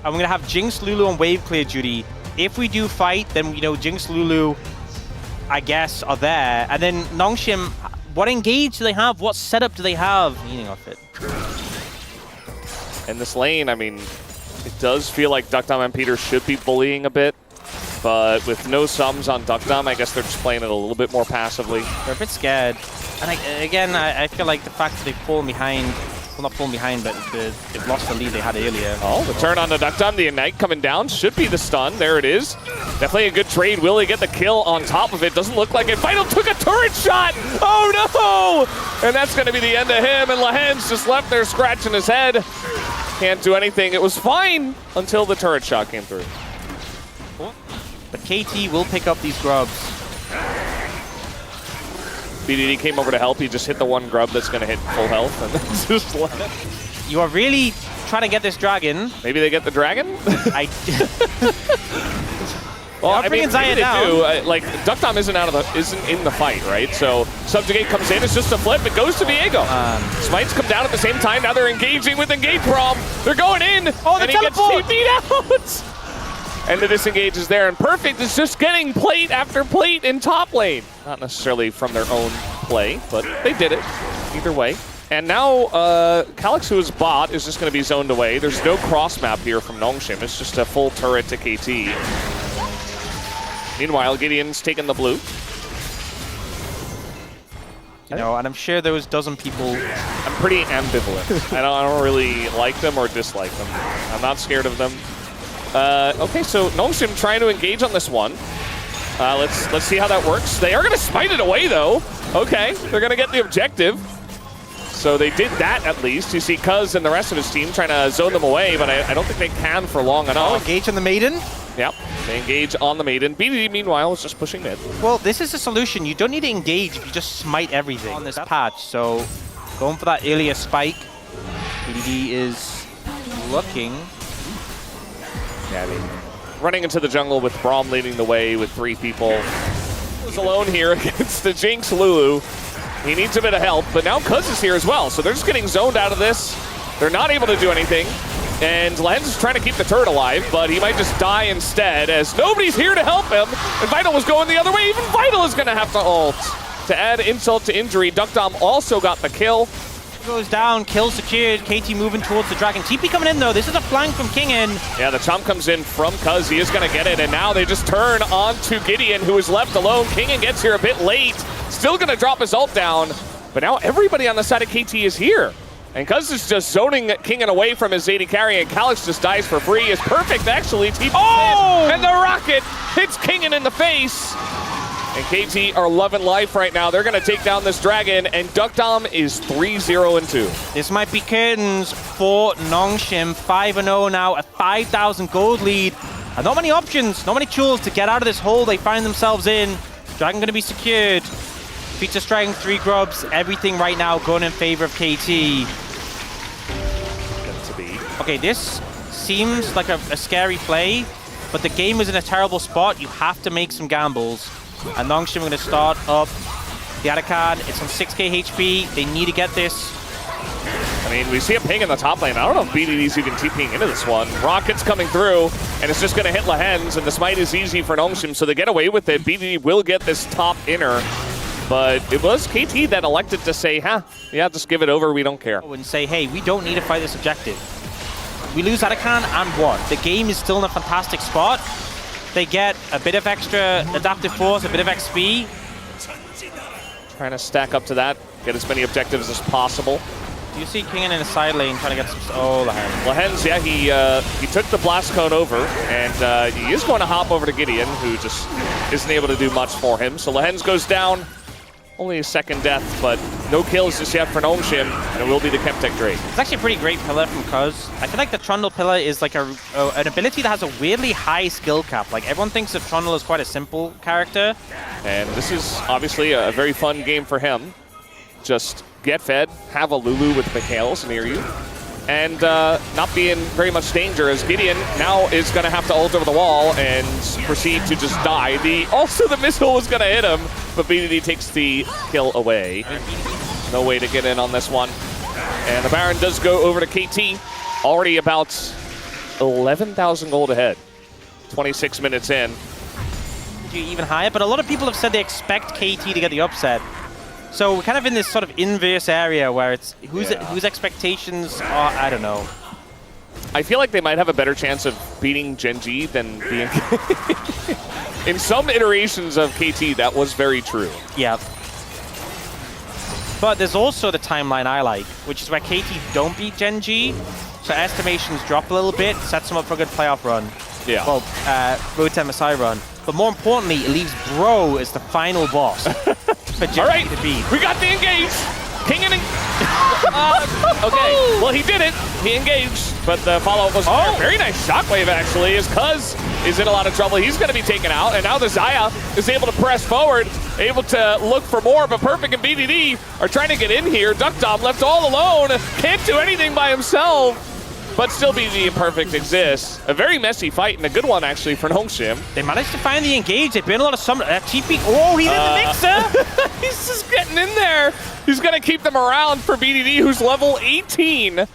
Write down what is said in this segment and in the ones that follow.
I'm gonna have Jinx, Lulu, and Wave clear duty. If we do fight, then, you know, Jinx, Lulu, I guess, are there. And then Nongshim, what engage do they have? What setup do they have? Meaning of it. In this lane, I mean, it does feel like Duckdom and Peter should be bullying a bit. But with no sums on Duckdom, I guess they're just playing it a little bit more passively. They're a bit scared. And I feel like the fact that they've fallen behind, well, not fallen behind, but they've lost the lead they had earlier. Oh, the turn on the Duckdom, the Ignite coming down, should be the stun. There it is. Definitely a good trade. Will he get the kill on top of it? Doesn't look like it. Vital took a turret shot! Oh no! And that's going to be the end of him, and Lahen's just left there scratching his head. Can't do anything. It was fine until the turret shot came through. But KT will pick up these grubs. BDD came over to help. He just hit the one grub that's going to hit full health and then just left. You are really trying to get this dragon. Maybe they get the dragon? Well, I mean, maybe they do. Like, Duckdom isn't in the fight, right? So Subjugate comes in. It's just a flip. It goes to Viego. Smites come down at the same time. Now they're engaging with Engage Prom. They're going in. Oh, the and he gets TP'd out. And the disengage is there, and Perfect is just getting plate after plate in top lane. Not necessarily from their own play, but they did it either way. And now Calyx, who is bot, is just going to be zoned away. There's no cross map here from Nongshim. It's just a full turret to KT. Meanwhile, Gideon's taking the blue. You know, and I'm sure those dozen people... I'm pretty ambivalent. I don't really like them or dislike them. I'm not scared of them. Okay, so Nongshim trying to engage on this one. Let's see how that works. They are going to smite it away, though. Okay, they're going to get the objective. So they did that, at least. You see Cuz and the rest of his team trying to zone them away, but I don't think they can for long enough. Oh, engage on the Maiden? Yep, they engage on the Maiden. BDD, meanwhile, is just pushing mid. Well, this is the solution. You don't need to engage if you just smite everything on this patch. So going for that earlier spike. BDD is looking... Running into the jungle with Braum leading the way with 3 people. He's alone here against the Jinx Lulu. He needs a bit of help, but now Cuz is here as well, so they're just getting zoned out of this. They're not able to do anything. And Lens is trying to keep the turret alive, but he might just die instead as nobody's here to help him. And Vital was going the other way. Even Vital is going to have to ult. To add insult to injury, Duckdom also got the kill. Goes down, kill secured, KT moving towards the dragon. TP coming in though, this is a flank from Kingen. Yeah, the chomp comes in from Cuz, he is gonna get it, and now they just turn on to Gideon, who is left alone. Kingen gets here a bit late, still gonna drop his ult down, but now everybody on the side of KT is here. And Cuz is just zoning Kingen away from his AD carry, and Calyx just dies for free. Is Perfect actually TP and the rocket hits Kingen in the face. And KT are loving life right now. They're going to take down this dragon, and Duckdom is 3-0-2. This might be curtains for Nongshim. 5-0 now, a 5,000 gold lead. And not many options, not many tools to get out of this hole they find themselves in. Dragon going to be secured. Feature striking 3 grubs. Everything right now going in favor of KT. Okay, this seems like a scary play, but the game is in a terrible spot. You have to make some gambles. And Nongshim are going to start up the Atacad. It's on 6k HP. They need to get this. I mean, we see a ping in the top lane. I don't know if BDD's even TPing into this one. Rocket's coming through, and it's just going to hit Lahen's, and the smite is easy for Nongshim, so they get away with it. BDD will get this top inner, but it was KT that elected to say, yeah, just give it over. We don't care. And say, hey, we don't need to fight this objective. We lose Atacad, and what? The game is still in a fantastic spot. They get a bit of extra adaptive force, a bit of XP. Trying to stack up to that, get as many objectives as possible. Do you see Kingen in the side lane trying to get some... Oh, Lahen. Lahen's, yeah, he took the blast cone over, and he is going to hop over to Gideon, who just isn't able to do much for him. So Lahen's goes down. Only a second death, but no kills just yet for Nongshim, and it will be the Chemtech Drake. It's actually a pretty great pillar from Cuz. I feel like the Trundle pillar is like an ability that has a weirdly high skill cap. Like, everyone thinks of Trundle as quite a simple character. And this is obviously a very fun game for him. Just get fed, have a Lulu with Mikhails near you, and not be in very much danger, as Gideon now is going to have to ult over the wall and proceed to just die. Also, the missile was going to hit him, but BDD takes the kill away. No way to get in on this one. And the Baron does go over to KT. Already about 11,000 gold ahead. 26 minutes in. Even higher, but a lot of people have said they expect KT to get the upset. So we're kind of in this sort of inverse area where it's whose expectations are, I don't know. I feel like they might have a better chance of beating Gen G than being... In some iterations of KT, that was very true. Yeah. But there's also the timeline I like, which is where KT don't beat Gen G, so estimations drop a little bit, sets them up for a good playoff run. Yeah. Well, Road to MSI run. But more importantly, it leaves Bro as the final boss for Gen G to beat. We got the engage! King and okay, well he did it. He engaged, but the follow-up was very nice shockwave actually. His Cuz is in a lot of trouble. He's going to be taken out, and now the Xayah is able to press forward, able to look for more, but Perfect and BDD are trying to get in here. Duckdom left all alone, can't do anything by himself, but still BDD and Perfect exists. A very messy fight, and a good one actually for Nongshim. They managed to find the engage. They've been a lot of summon. TP. Oh, he did the mixer! He's just getting in there. He's going to keep them around for BDD, who's level 18,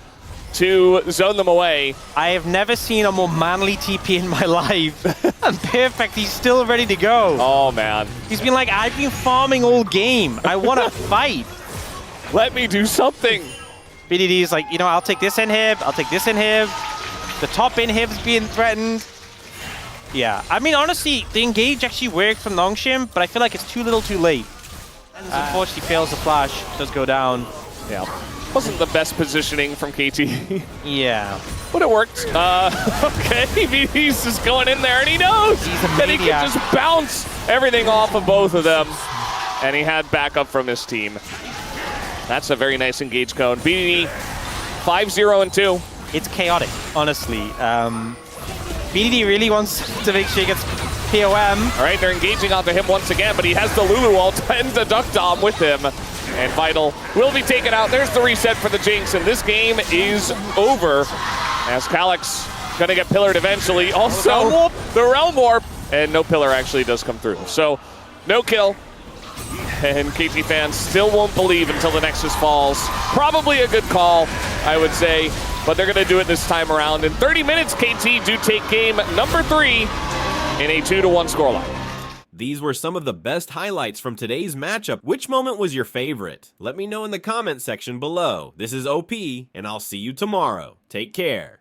to zone them away. I have never seen a more manly TP in my life. And Perfect, he's still ready to go. Oh, man. He's been like, I've been farming all game. I want to fight. Let me do something. BDD is like, you know, I'll take this inhib, I'll take this inhib. The top inhib's being threatened. Yeah, I mean, honestly, the engage actually worked from Nongshim, but I feel like it's too little too late. And unfortunately fails the flash, does go down. Yeah. Wasn't the best positioning from KT. Yeah. But it worked. Okay, he's just going in there, and he knows that he can just bounce everything off of both of them. And he had backup from his team. That's a very nice engage cone. BDD 5-0-2. It's chaotic, honestly. BDD really wants to make sure he gets POM. All right, they're engaging onto him once again, but he has the Lulu ult and the Duck Dom with him. And Vital will be taken out. There's the reset for the Jinx, and this game is over. As Calyx gonna get pillared eventually. Also, the Realm Warp, and no pillar actually does come through. So, no kill. And KT fans still won't believe until the Nexus falls. Probably a good call, I would say, but they're going to do it this time around. In 30 minutes, KT do take game number 3 in a 2-1 scoreline. These were some of the best highlights from today's matchup. Which moment was your favorite? Let me know in the comment section below. This is OP, and I'll see you tomorrow. Take care.